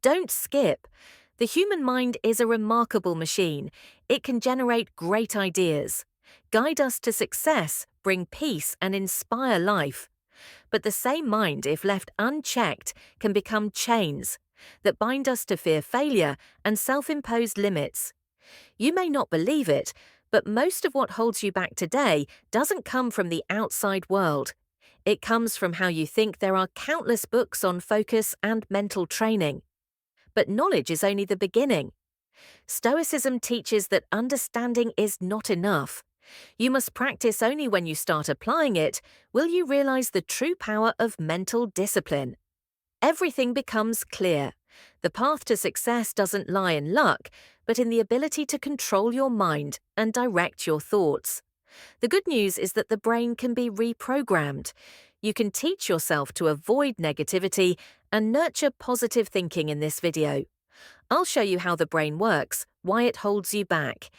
Don't skip. The human mind is a remarkable machine. It can generate great ideas, guide us to success, bring peace, and inspire life. But the same mind, if left unchecked, can become chains that bind us to fear failure and self-imposed limits. You may not believe it, but most of what holds you back today doesn't come from the outside world. It comes from how you think. There are countless books on focus and mental training. But knowledge is only the beginning. Stoicism teaches that understanding is not enough. You must practice. Only when you start applying it will you realize the true power of mental discipline. Everything becomes clear. The path to success doesn't lie in luck, but in the ability to control your mind and direct your thoughts. The good news is that the brain can be reprogrammed. You can teach yourself to avoid negativity and nurture positive thinking in this video. I'll show you how the brain works, why it holds you back,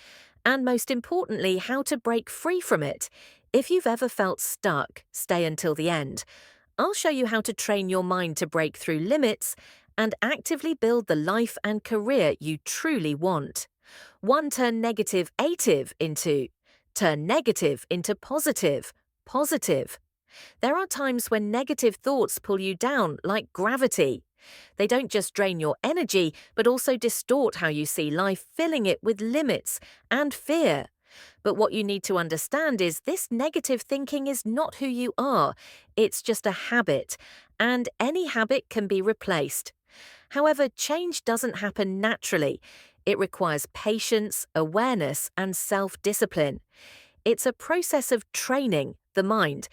and most importantly, how to break free from it. If you've ever felt stuck, stay until the end. I'll show you how to train your mind to break through limits and actively build the life and career you truly want. Turn negative into positive. There are times when negative thoughts pull you down like gravity. They don't just drain your energy, but also distort how you see life, filling it with limits and fear. But what you need to understand is this negative thinking is not who you are. It's just a habit, and any habit can be replaced. However, change doesn't happen naturally. It requires patience, awareness, and self-discipline. It's a process of training the mind,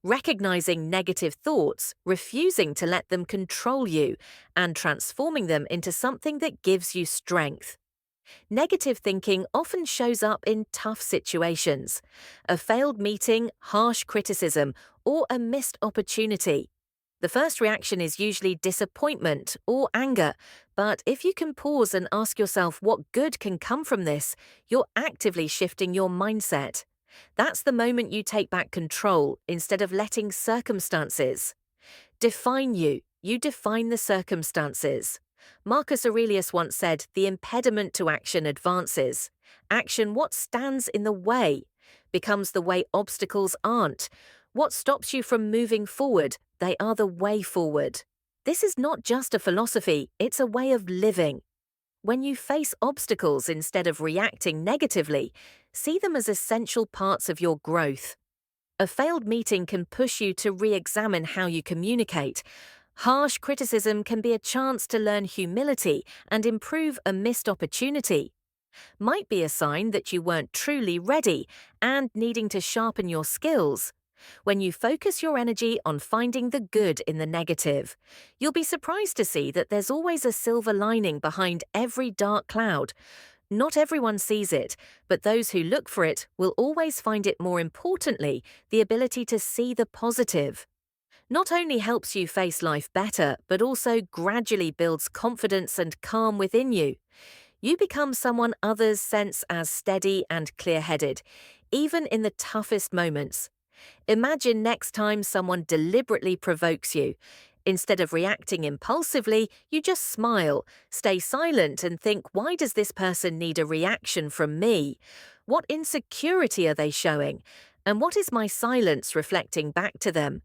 recognizing negative thoughts, refusing to let them control you, and transforming them into something that gives you strength. Negative thinking often shows up in tough situations: a failed meeting, harsh criticism, or a missed opportunity. The first reaction is usually disappointment or anger, but if you can pause and ask yourself what good can come from this, you're actively shifting your mindset. That's the moment you take back control instead of letting circumstances define you. You define the circumstances. Marcus Aurelius once said, "The impediment to action advances. Action, what stands in the way, becomes the way. Obstacles aren't what stops you from moving forward, they are the way forward." This is not just a philosophy, it's a way of living. When you face obstacles, instead of reacting negatively, see them as essential parts of your growth. A failed meeting can push you to re-examine how you communicate. Harsh criticism can be a chance to learn humility and improve. A missed opportunity might be a sign that you weren't truly ready and needing to sharpen your skills. When you focus your energy on finding the good in the negative, you'll be surprised to see that there's always a silver lining behind every dark cloud. Not everyone sees it, but those who look for it will always find it. More importantly, the ability to see the positive not only helps you face life better, but also gradually builds confidence and calm within you. You become someone others sense as steady and clear-headed, even in the toughest moments. Imagine next time someone deliberately provokes you. Instead of reacting impulsively, you just smile, stay silent, and think, why does this person need a reaction from me? What insecurity are they showing? And what is my silence reflecting back to them?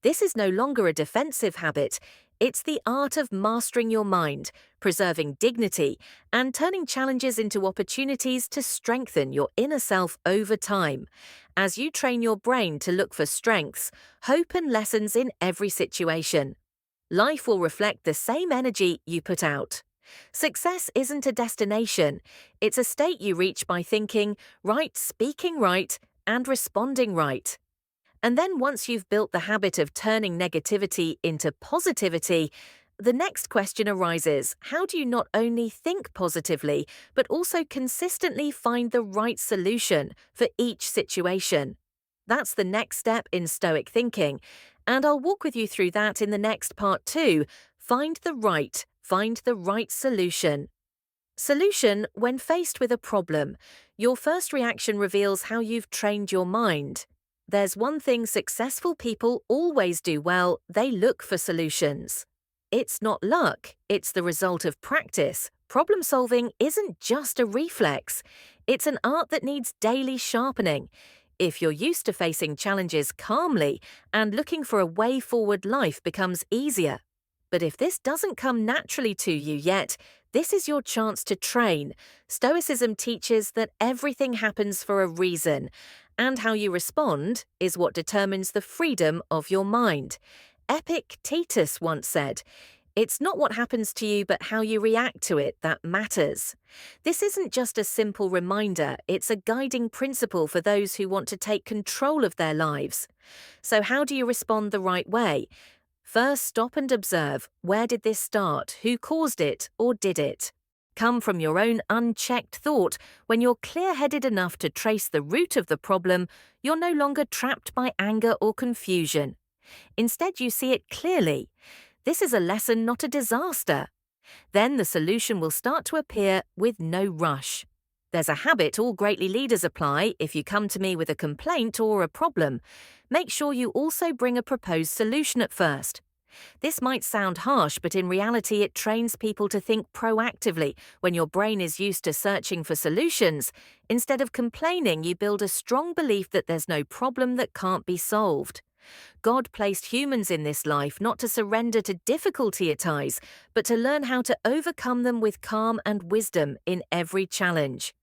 This is no longer a defensive habit. It's the art of mastering your mind, preserving dignity, and turning challenges into opportunities to strengthen your inner self over time. As you train your brain to look for strengths, hope, and lessons in every situation, life will reflect the same energy you put out. Success isn't a destination. It's a state you reach by thinking right, speaking right, and responding right. And then once you've built the habit of turning negativity into positivity, the next question arises: how do you not only think positively, but also consistently find the right solution for each situation? That's the next step in Stoic thinking, and I'll walk with you through that in the next part too. Find the right solution. Solution: when faced with a problem, your first reaction reveals how you've trained your mind. There's one thing successful people always do well: they look for solutions. It's not luck, it's the result of practice. Problem solving isn't just a reflex, it's an art that needs daily sharpening. If you're used to facing challenges calmly and looking for a way forward, life becomes easier. But if this doesn't come naturally to you yet, this is your chance to train. Stoicism teaches that everything happens for a reason, and how you respond is what determines the freedom of your mind. Epictetus once said, "It's not what happens to you, but how you react to it that matters." This isn't just a simple reminder, it's a guiding principle for those who want to take control of their lives. So, how do you respond the right way? First, stop and observe. Where did this start? Who caused it, or did it? Come from your own unchecked thought. When you're clear-headed enough to trace the root of the problem, you're no longer trapped by anger or confusion. Instead, you see it clearly. This is a lesson, not a disaster. Then the solution will start to appear with no rush. There's a habit all greatly leaders apply. If you come to me with a complaint or a problem, make sure you also bring a proposed solution at first. This might sound harsh, but in reality it trains people to think proactively. When your brain is used to searching for solutions, instead of complaining, you build a strong belief that there's no problem that can't be solved. God placed humans in this life not to surrender to difficulty at times, but to learn how to overcome them with calm and wisdom in every challenge.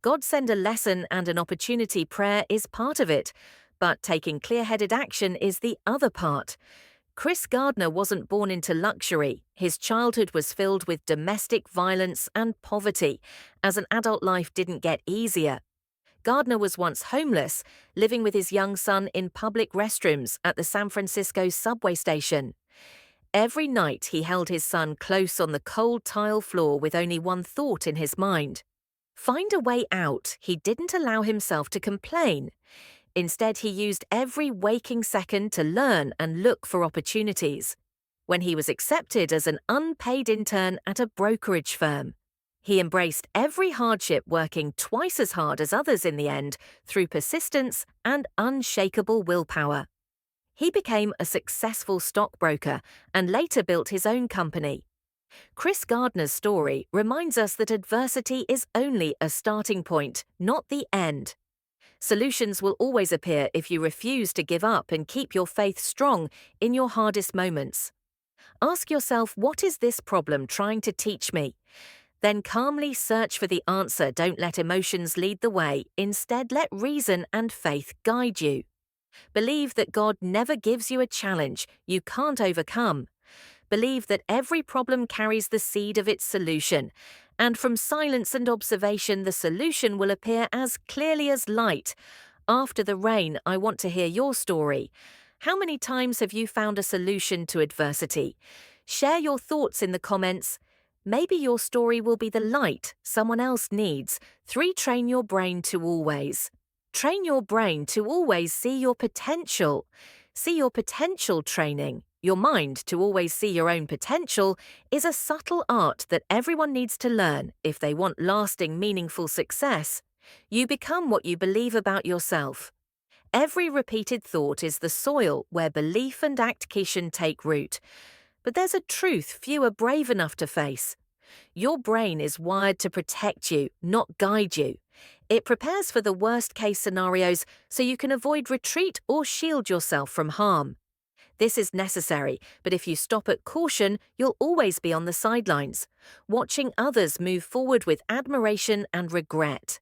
God send a lesson and an opportunity. Prayer is part of it, but taking clear-headed action is the other part. Chris Gardner wasn't born into luxury. His childhood was filled with domestic violence and poverty. As an adult, life didn't get easier. Gardner was once homeless, living with his young son in public restrooms at the San Francisco subway station. Every night he held his son close on the cold tile floor with only one thought in his mind. Find a way out. He didn't allow himself to complain. Instead, he used every waking second to learn and look for opportunities. When he was accepted as an unpaid intern at a brokerage firm, he embraced every hardship, working twice as hard as others in the end through persistence and unshakable willpower. He became a successful stockbroker and later built his own company. Chris Gardner's story reminds us that adversity is only a starting point, not the end. Solutions will always appear if you refuse to give up and keep your faith strong in your hardest moments. Ask yourself, what is this problem trying to teach me? Then calmly search for the answer. Don't let emotions lead the way. Instead, let reason and faith guide you. Believe that God never gives you a challenge you can't overcome. Believe that every problem carries the seed of its solution, and from silence and observation the solution will appear as clearly as light. After the rain, I want to hear your story. How many times have you found a solution to adversity? Share your thoughts in the comments. Maybe your story will be the light someone else needs. 3. Train your brain to always. Train your brain to always see your potential. See your potential. Training your mind to always see your own potential is a subtle art that everyone needs to learn if they want lasting, meaningful success. You become what you believe about yourself. Every repeated thought is the soil where belief and action take root. But there's a truth few are brave enough to face. Your brain is wired to protect you, not guide you. It prepares for the worst-case scenarios so you can avoid retreat or shield yourself from harm. This is necessary, but if you stop at caution, you'll always be on the sidelines, watching others move forward with admiration and regret.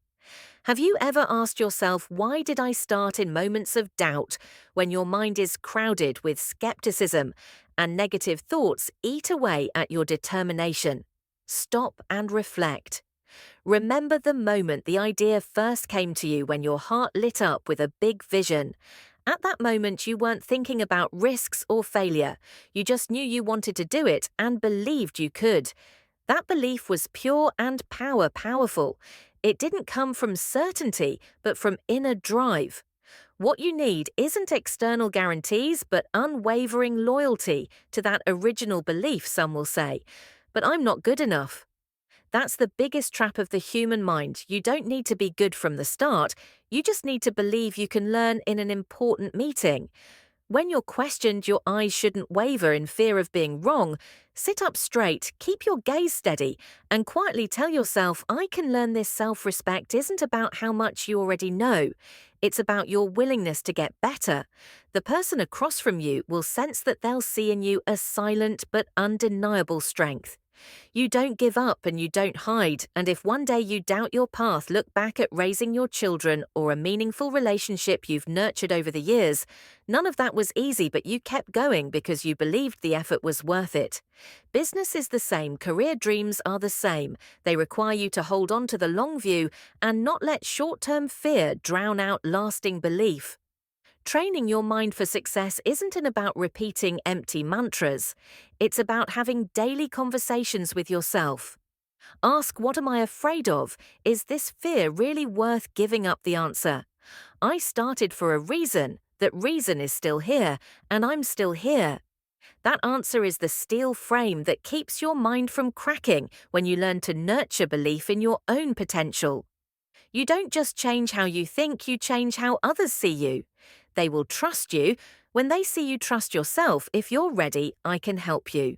Have you ever asked yourself, why did I start, in moments of doubt, when your mind is crowded with skepticism and negative thoughts eat away at your determination? Stop and reflect. Remember the moment the idea first came to you, when your heart lit up with a big vision. At that moment, you weren't thinking about risks or failure. You just knew you wanted to do it and believed you could. That belief was pure and powerful. It didn't come from certainty, but from inner drive. What you need isn't external guarantees, but unwavering loyalty to that original belief. Some will say, "But I'm not good enough." That's the biggest trap of the human mind. You don't need to be good from the start. You just need to believe you can learn in an important meeting. When you're questioned, your eyes shouldn't waver in fear of being wrong. Sit up straight, keep your gaze steady, and quietly tell yourself, I can learn this self-respect isn't about how much you already know. It's about your willingness to get better. The person across from you will sense that they'll see in you a silent but undeniable strength. You don't give up and you don't hide, and if one day you doubt your path, look back at raising your children or a meaningful relationship you've nurtured over the years. None of that was easy, but you kept going because you believed the effort was worth it. Business is the same, career dreams are the same. They require you to hold on to the long view and not let short-term fear drown out lasting belief. Training your mind for success isn't about repeating empty mantras. It's about having daily conversations with yourself. Ask, what am I afraid of? Is this fear really worth giving up the answer? I started for a reason. That reason is still here, and I'm still here. That answer is the steel frame that keeps your mind from cracking when you learn to nurture belief in your own potential. You don't just change how you think, you change how others see you. They will trust you. When they see you trust yourself, if you're ready, I can help you.